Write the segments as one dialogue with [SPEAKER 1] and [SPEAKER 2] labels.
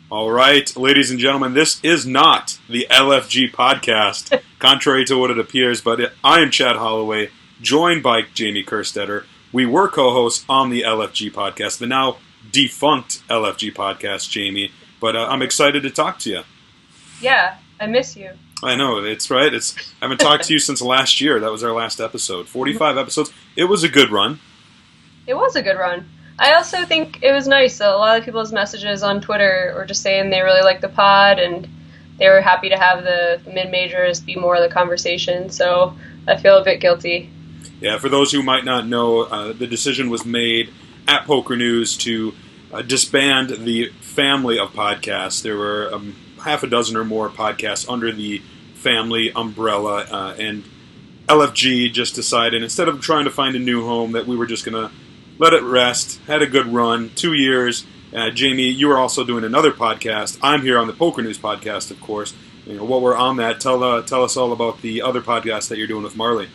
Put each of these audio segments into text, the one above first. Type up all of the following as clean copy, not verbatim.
[SPEAKER 1] All right, ladies and gentlemen, this is not the LFG Podcast, contrary to what it appears, but I am Chad Holloway, joined by Jamie Kerstetter. We were co-hosts on the LFG Podcast, the now defunct LFG Podcast, Jamie, but I'm excited to talk to you.
[SPEAKER 2] Yeah, I miss you.
[SPEAKER 1] I know, it's right. I haven't talked to you since last year. That was our last episode. 45 episodes. It was a good run.
[SPEAKER 2] It was a good run. I also think it was nice. A lot of people's messages on Twitter were just saying they really liked the pod and they were happy to have the mid-majors be more of the conversation. So I feel a bit guilty.
[SPEAKER 1] Yeah, for those who might not know, the decision was made at PokerNews to disband the family of podcasts. There were half a dozen or more podcasts under the family umbrella, and LFG just decided, instead of trying to find a new home, that we were just going to let it rest. Had a good run, 2 years. Jamie, you were also doing another podcast. I'm here on the PokerNews podcast, of course. You know, while we're on that, tell us all about the other podcast that you're doing with Marle.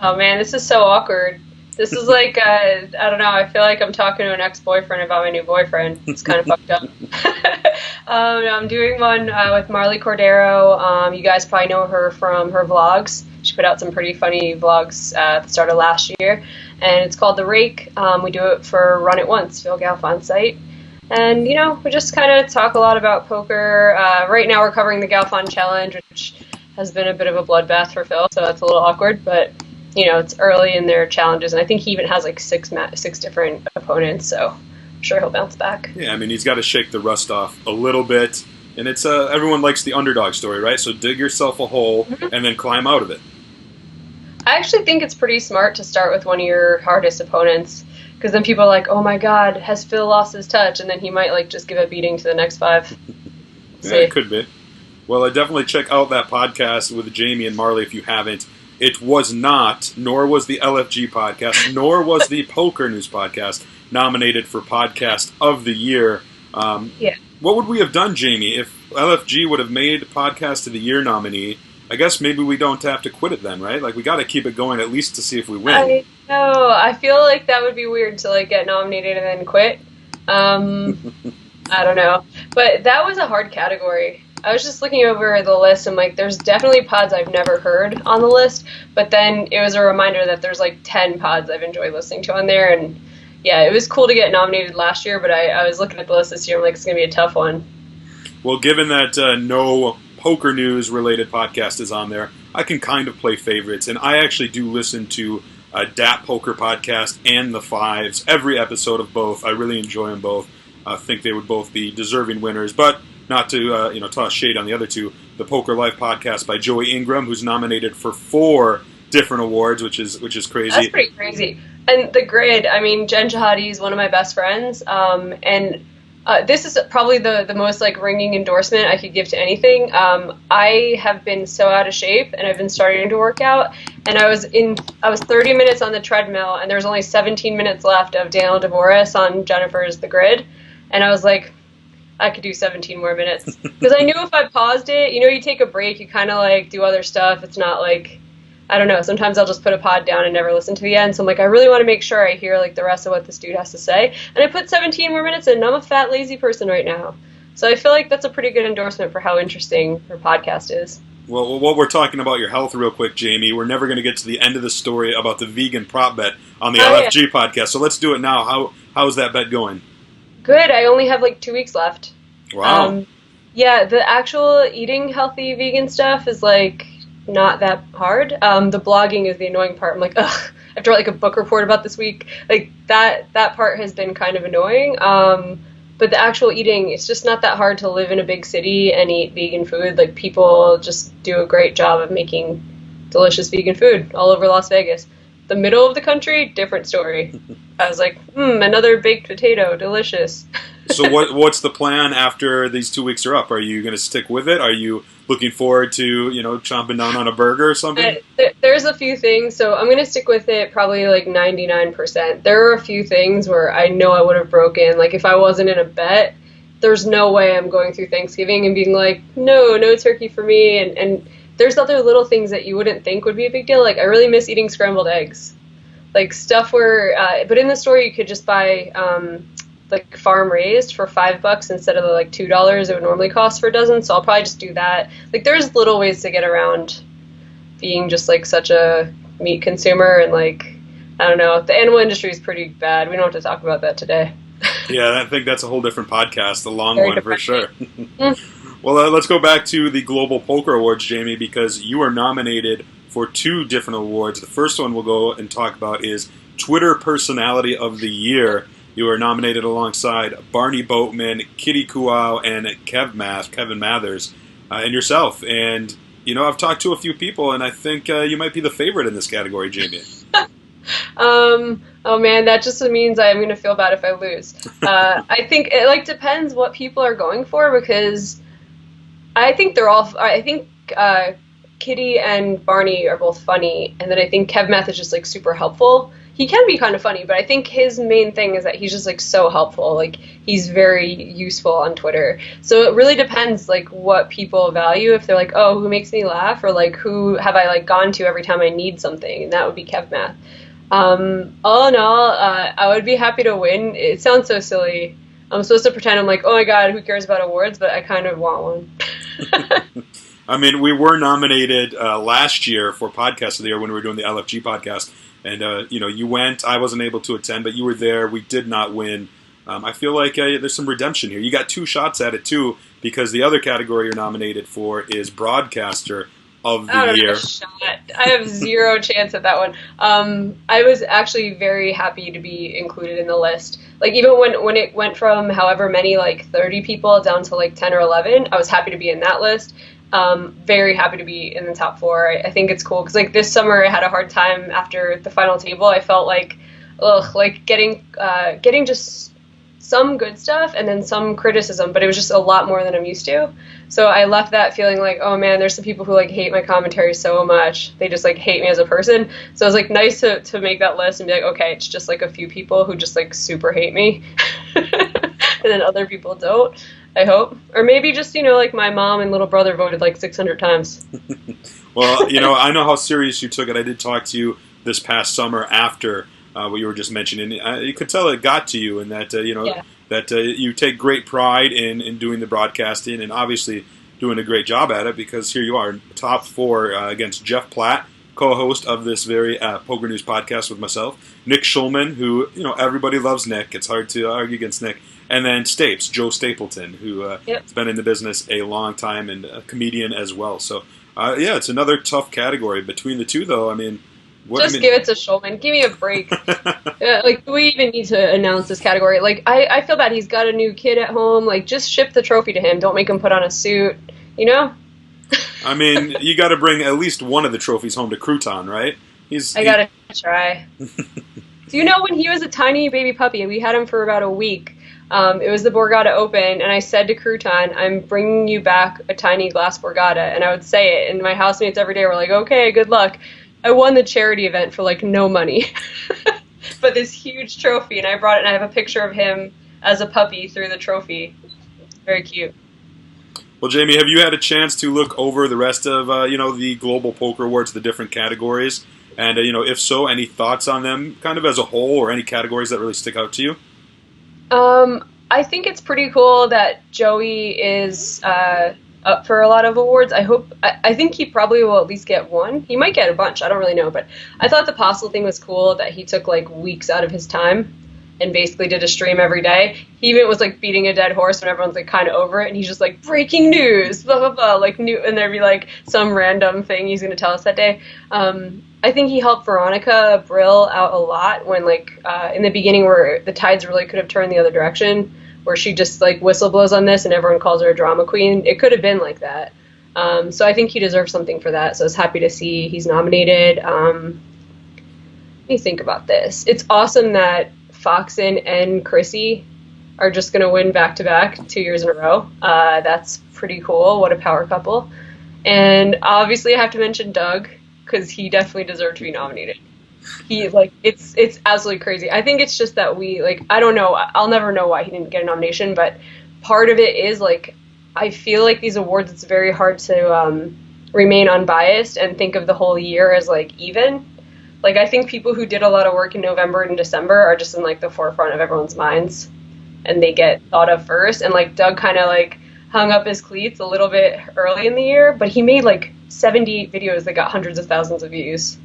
[SPEAKER 2] Oh man, this is so awkward. This is like, I don't know, I feel like I'm talking to an ex-boyfriend about my new boyfriend. It's kind of fucked up. I'm doing one with Marle Cordeiro. You guys probably know her from her vlogs. She put out some pretty funny vlogs at the start of last year. And it's called The Rake. We do it for Run It Once, Phil Galfond site. And, you know, we just kind of talk a lot about poker. Right now we're covering the Galfond Challenge, which has been a bit of a bloodbath for Phil, so that's a little awkward. But, you know, it's early in their challenges, and I think he even has like six different opponents, so I'm sure he'll bounce back.
[SPEAKER 1] Yeah, I mean, he's got to shake the rust off a little bit. And it's everyone likes the underdog story, right? So dig yourself a hole and then climb out of it.
[SPEAKER 2] I actually think it's pretty smart to start with one of your hardest opponents, because then people are like, oh my god, has Phil lost his touch? And then he might like just give a beating to the next five.
[SPEAKER 1] Yeah, it could be. Well, definitely check out that podcast with Jamie and Marle if you haven't. It was not, nor was the LFG Podcast, nor was the PokerNews Podcast nominated for Podcast of the Year.
[SPEAKER 2] Yeah.
[SPEAKER 1] What would we have done, Jamie, if LFG would have made Podcast of the Year nominee? I guess maybe we don't have to quit it then, right? Like, we got to keep it going at least to see if we win.
[SPEAKER 2] I know. I feel like that would be weird to, like, get nominated and then quit. I don't know. But that was a hard category. I was just looking over the list and, like, there's definitely pods I've never heard on the list. But then it was a reminder that there's, like, 10 pods I've enjoyed listening to on there. And, yeah, it was cool to get nominated last year, but I was looking at the list this year. I'm like, it's going to be a tough one.
[SPEAKER 1] Well, given that no PokerNews related podcast is on there, I can kind of play favorites, and I actually do listen to Dat Poker Podcast and The Fives, every episode of both. I really enjoy them both. I think they would both be deserving winners, but not to toss shade on the other two. The Poker Life Podcast by Joey Ingram, who's nominated for 4 different awards, which is crazy.
[SPEAKER 2] That's pretty crazy. And the grid, I mean, Jen Shahadi is one of my best friends, and this is probably the most like ringing endorsement I could give to anything. I have been so out of shape, and I've been starting to work out. And I was 30 minutes on the treadmill, and there's only 17 minutes left of Daniel DeVoris on Jennifer's The Grid, and I was like, I could do 17 more minutes because I knew if I paused it, you take a break, you kind of like do other stuff. It's not like, I don't know, sometimes I'll just put a pod down and never listen to the end. So I'm like, I really want to make sure I hear like the rest of what this dude has to say. And I put 17 more minutes in, and I'm a fat, lazy person right now. So I feel like that's a pretty good endorsement for how interesting her podcast is.
[SPEAKER 1] Well, while we're talking about your health real quick, Jamie, we're never going to get to the end of the story about the vegan prop bet on the LFG podcast. So let's do it now. How's that bet going? Good.
[SPEAKER 2] I only have like 2 weeks left.
[SPEAKER 1] Wow.
[SPEAKER 2] Yeah, the actual eating healthy vegan stuff is like not that hard. The blogging is the annoying part. I'm like, ugh, I have to write like a book report about this week. Like that part has been kind of annoying. But the actual eating, it's just not that hard to live in a big city and eat vegan food. Like people just do a great job of making delicious vegan food all over Las Vegas. The middle of the country, different story. I was like, another baked potato, delicious.
[SPEAKER 1] So what's the plan after these 2 weeks are up? Are you going to stick with it? Are you looking forward to, chomping down on a burger or something?
[SPEAKER 2] There's a few things. So I'm going to stick with it probably like 99%. There are a few things where I know I would have broken. Like if I wasn't in a bet, there's no way I'm going through Thanksgiving and being like, no turkey for me. And there's other little things that you wouldn't think would be a big deal. Like I really miss eating scrambled eggs. Like stuff where, but in the store you could just buy like farm raised for $5 instead of the like $2 it would normally cost for a dozen. So I'll probably just do that. Like there's little ways to get around being just like such a meat consumer, and like, I don't know, the animal industry is pretty bad. We don't have to talk about that today.
[SPEAKER 1] Yeah, I think that's a whole different podcast, a long
[SPEAKER 2] Very
[SPEAKER 1] one for sure.
[SPEAKER 2] Mm.
[SPEAKER 1] Well, let's go back to the Global Poker Awards, Jamie, because you are nominated for 2 different awards. The first one we'll go and talk about is Twitter Personality of the Year. You are nominated alongside Barney Boatman, Kitty Kuau, and Kevin Mathers, and yourself. And, you know, I've talked to a few people, and I think you might be the favorite in this category, Jamie.
[SPEAKER 2] Oh man, that just means I'm going to feel bad if I lose. I think it like depends what people are going for, because I think Kitty and Barney are both funny, and then I think Kev Math is just like super helpful. He can be kind of funny, but I think his main thing is that he's just like so helpful. Like he's very useful on Twitter. So it really depends like what people value. If they're like, oh, who makes me laugh, or like who have I like gone to every time I need something, and that would be Kev Math. All in all, I would be happy to win. It sounds so silly. I'm supposed to pretend I'm like, oh my god, who cares about awards? But I kind of want one.
[SPEAKER 1] I mean, we were nominated last year for Podcast of the Year when we were doing the LFG podcast. And, you know, you went. I wasn't able to attend, but you were there. We did not win. I feel like there's some redemption here. You got 2 shots at it, too, because the other category you're nominated for is Broadcaster of the Year.
[SPEAKER 2] I have 0 chance at that one. I was actually very happy to be included in the list. Like, even when it went from however many, like 30 people down to like 10 or 11, I was happy to be in that list. Very happy to be in the top 4. I think it's cool because like this summer I had a hard time after the final table. I felt like, getting just some good stuff and then some criticism, but it was just a lot more than I'm used to. So I left that feeling like, oh man, there's some people who like hate my commentary so much. They just like hate me as a person. So it was like nice to make that list and be like, okay, it's just like a few people who just like super hate me. And then other people don't, I hope. Or maybe just, you know, like my mom and little brother voted like 600 times.
[SPEAKER 1] Well, you know, I know how serious you took it. I did talk to you this past summer after what you were just mentioning. You could tell it got to you, and that, you know, yeah, that you take great pride in doing the broadcasting and obviously doing a great job at it, because here you are, top 4 against Jeff Platt, co-host of this very PokerNews podcast with myself, Nick Schulman, who, you know, everybody loves Nick. It's hard to argue against Nick. And then Joe Stapleton, who has been in the business a long time and a comedian as well. So, yeah, it's another tough category. Between the 2, though, I mean...
[SPEAKER 2] give it to Schulman. Give me a break. Like, do we even need to announce this category? Like, I feel bad. He's got a new kid at home. Like, just ship the trophy to him. Don't make him put on a suit, you know?
[SPEAKER 1] I mean, you got to bring at least one of the trophies home to Crouton, right?
[SPEAKER 2] I got to try. Do you know when he was a tiny baby puppy, we had him for about a week. It was the Borgata Open, and I said to Crouton, I'm bringing you back a tiny glass Borgata, and I would say it, and my housemates every day were like, okay, good luck. I won the charity event for, like, no money, but this huge trophy, and I brought it, and I have a picture of him as a puppy through the trophy. Very cute.
[SPEAKER 1] Well, Jamie, have you had a chance to look over the rest of, you know, the Global Poker Awards, the different categories, and, you know, if so, any thoughts on them kind of as a whole, or any categories that really stick out to you?
[SPEAKER 2] I think it's pretty cool that Joey is up for a lot of awards. I think he probably will at least get one. He might get a bunch. I don't really know, but I thought the Postle thing was cool that he took like weeks out of his time and basically did a stream every day. He even was like beating a dead horse when everyone's like kind of over it, and he's just like, breaking news, blah blah blah, like new, and there'd be like some random thing he's going to tell us that day. I think he helped Veronica Brill out a lot when, like, in the beginning where the tides really could have turned the other direction, where she just, like, whistle blows on this and everyone calls her a drama queen. It could have been like that. So I think he deserves something for that. So I was happy to see he's nominated. Let me think about this. It's awesome that Foxen and Chrissy are just going to win back-to-back 2 years in a row. That's pretty cool. What a power couple. And obviously I have to mention Doug, because he definitely deserved to be nominated. He, like, it's absolutely crazy. I think it's just that we, like, I don't know, I'll never know why he didn't get a nomination, but part of it is, like, I feel like these awards, it's very hard to remain unbiased and think of the whole year as, like, even. Like, I think people who did a lot of work in November and December are just in, like, the forefront of everyone's minds. and they get thought of first. And like Doug kind of like hung up his cleats a little bit early in the year, but he made like 70 videos that got hundreds of thousands of views.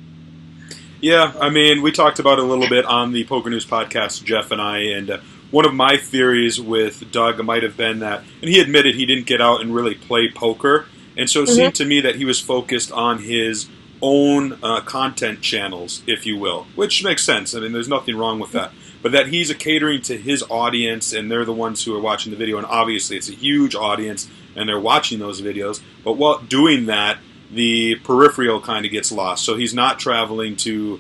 [SPEAKER 1] Yeah, I mean, we talked about it a little bit on the PokerNews podcast, Jeff and I, and one of my theories with Doug might have been that, and he admitted he didn't get out and really play poker, and so it seemed to me that he was focused on his own content channels, if you will, which makes sense. I mean, there's nothing wrong with that. But that he's catering to his audience, and they're the ones who are watching the video, and obviously it's a huge audience, and they're watching those videos. But while doing that, the peripheral kind of gets lost. So he's not traveling to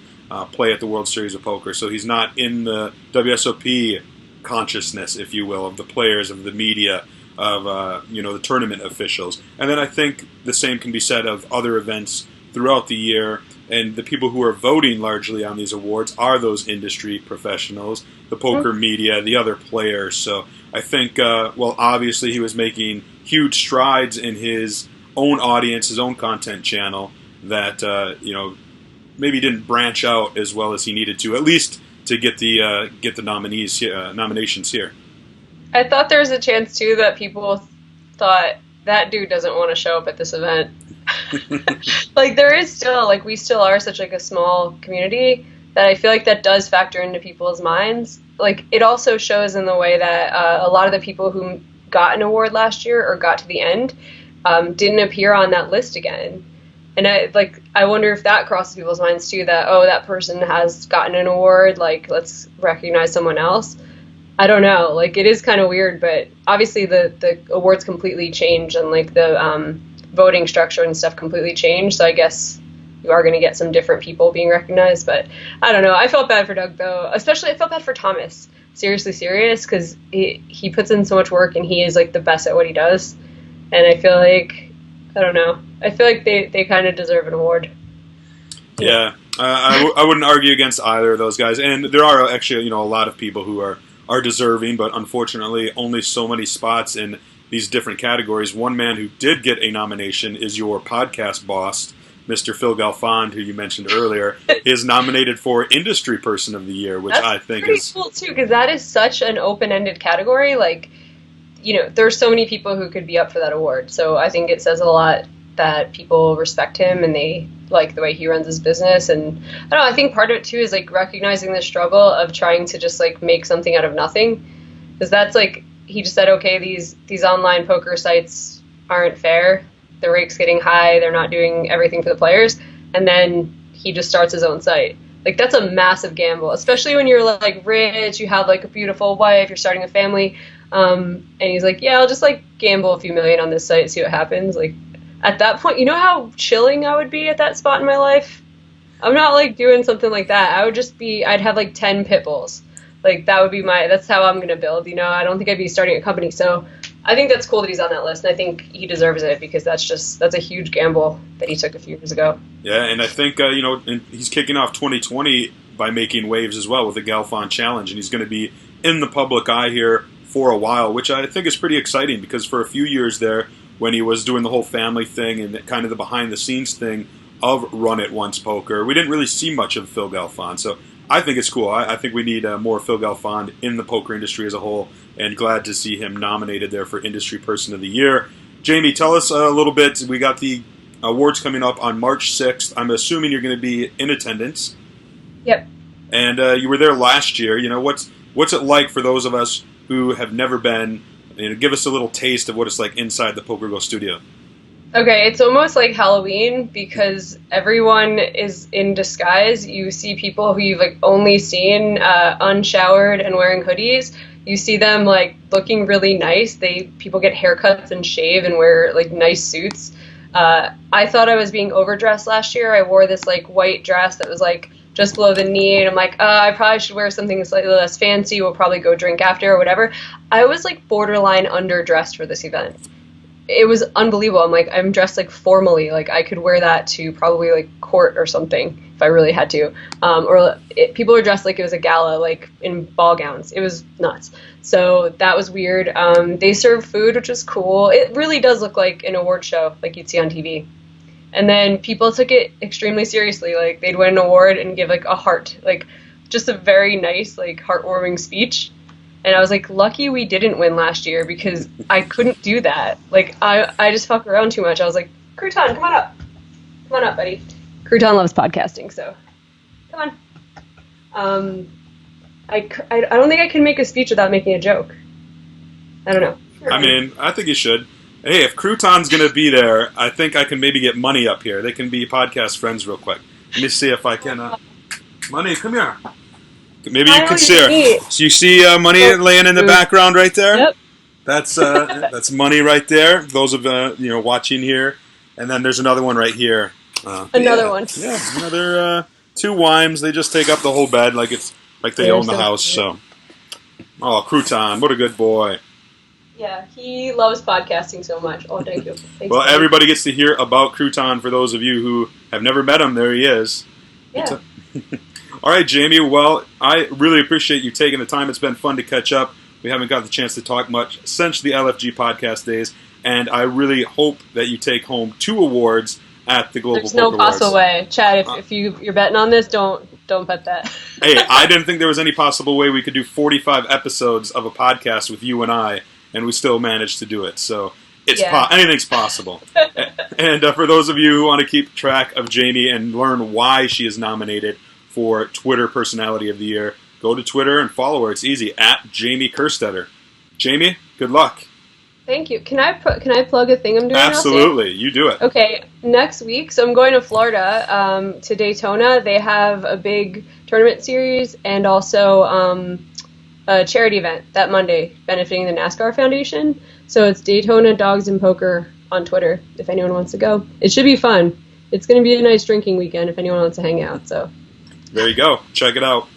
[SPEAKER 1] play at the World Series of Poker. So he's not in the WSOP consciousness, if you will, of the players, of the media, of the tournament officials. And then I think the same can be said of other events throughout the year. And the people who are voting largely on these awards are those industry professionals, the poker media, the other players. So I think, obviously he was making huge strides in his own audience, his own content channel, that maybe didn't branch out as well as he needed to, at least to get the nominations here.
[SPEAKER 2] I thought there was a chance too that people thought that dude doesn't want to show up at this event. Like there is still, like we still are such like a small community that I feel like that does factor into people's minds. Like it also shows in the way that a lot of the people who got an award last year or got to the end didn't appear on that list again. And I wonder if that crosses people's minds too, that, oh, that person has gotten an award, like, let's recognize someone else. I don't know. Like, it is kind of weird, but obviously the awards completely changed, and, like, the voting structure and stuff completely changed, so I guess you are going to get some different people being recognized, but I don't know. I felt bad for Doug, though. Especially, I felt bad for Thomas. Seriously serious, because he puts in so much work, and he is, like, the best at what he does. And I feel like, I don't know. I feel like they kind of deserve an award.
[SPEAKER 1] Yeah, I wouldn't argue against either of those guys. And there are actually, a lot of people who are deserving, but unfortunately only so many spots in these different categories. One man who did get a nomination is your podcast boss, Mr. Phil Galfond, who you mentioned earlier, is nominated for Industry Person of the Year, which I think is
[SPEAKER 2] pretty cool, too, because that is such an open-ended category. Like, there's so many people who could be up for that award. So I think it says a lot that people respect him and they like the way he runs his business. And I don't know, I think part of it too is like recognizing the struggle of trying to just like make something out of nothing. Because that's like, he just said, okay, these online poker sites aren't fair. The rake's getting high. They're not doing everything for the players. And then he just starts his own site. Like, that's a massive gamble, especially when you're like rich, you have like a beautiful wife, you're starting a family. And he's like, yeah, I'll just like gamble a few million on this site, see what happens. Like, at that point, you know how chilling I would be at that spot in my life? I'm not like doing something like that. I'd have like 10 pit bulls. Like, that's how I'm going to build, I don't think I'd be starting a company. So I think that's cool that he's on that list. And I think he deserves it because that's a huge gamble that he took a few years ago.
[SPEAKER 1] Yeah. And I think, he's kicking off 2020 by making waves as well with the Galfond Challenge. And he's going to be in the public eye here for a while, which I think is pretty exciting because for a few years there, when he was doing the whole family thing and kind of the behind-the-scenes thing of Run It Once Poker, we didn't really see much of Phil Galfond. So I think it's cool. I think we need more Phil Galfond in the poker industry as a whole, and glad to see him nominated there for Industry Person of the Year. Jamie, tell us a little bit. We got the awards coming up on March 6th. I'm assuming you're going to be in attendance.
[SPEAKER 2] Yep.
[SPEAKER 1] And you were there last year. What's it like for those of us who have never been? Give us a little taste of what it's like inside the PokerGo studio.
[SPEAKER 2] Okay, it's almost like Halloween because everyone is in disguise. You see people who you've like only seen unshowered and wearing hoodies. You see them like looking really nice. People get haircuts and shave and wear like nice suits. I thought I was being overdressed last year. I wore this like white dress that was like just below the knee, and I'm like, I probably should wear something slightly less fancy. We'll probably go drink after or whatever. I was like borderline underdressed for this event. It was unbelievable. I'm dressed like formally, like I could wear that to probably like court or something if I really had to. People were dressed like it was a gala, like in ball gowns. It was nuts. So that was weird. They served food, which was cool. It really does look like an award show, like you'd see on TV. And then people took it extremely seriously. Like, they'd win an award and give, like, a heart. Like, just a very nice, like, heartwarming speech. And I was like, lucky we didn't win last year because I couldn't do that. Like, I just fuck around too much. I was like, Crouton, come on up. Come on up, buddy. Crouton loves podcasting, so come on. I don't think I can make a speech without making a joke. I don't know.
[SPEAKER 1] I mean, I think you should. Hey, if Crouton's going to be there, I think I can maybe get Money up here. They can be podcast friends real quick. Let me see if I can... Money, come here. Maybe you can see her. So you see Money laying in the background right there?
[SPEAKER 2] Yep.
[SPEAKER 1] That's Money right there. Those of watching here. And then there's another one right here.
[SPEAKER 2] Another one.
[SPEAKER 1] Yeah, another 2 Wimes. They just take up the whole bed like they own the house. So, Crouton, what a good boy.
[SPEAKER 2] Yeah, he loves podcasting so much. Oh, thank you. Thanks,
[SPEAKER 1] well, everybody gets to hear about Crouton. For those of you who have never met him, there he is.
[SPEAKER 2] Yeah.
[SPEAKER 1] All right, Jamie. Well, I really appreciate you taking the time. It's been fun to catch up. We haven't got the chance to talk much since the LFG podcast days, and I really hope that you take home 2 awards at the Global
[SPEAKER 2] There's
[SPEAKER 1] Poker
[SPEAKER 2] no possible
[SPEAKER 1] Awards.
[SPEAKER 2] way. Chad, if you're betting on this, don't bet that.
[SPEAKER 1] Hey, I didn't think there was any possible way we could do 45 episodes of a podcast with you and I, and we still managed to do it. So anything's possible. And for those of you who want to keep track of Jamie and learn why she is nominated for Twitter Personality of the Year, go to Twitter and follow her. It's easy, at Jamie Kerstetter. Jamie, good luck.
[SPEAKER 2] Thank you. Can I plug a thing I'm doing?
[SPEAKER 1] Absolutely, you do it.
[SPEAKER 2] Okay, next week. So I'm going to Florida, to Daytona. They have a big tournament series and also a charity event that Monday benefiting the NASCAR Foundation. So it's Daytona Dogs and Poker on Twitter if anyone wants to go. It should be fun. It's going to be a nice drinking weekend if anyone wants to hang out. So
[SPEAKER 1] there you go. Check it out.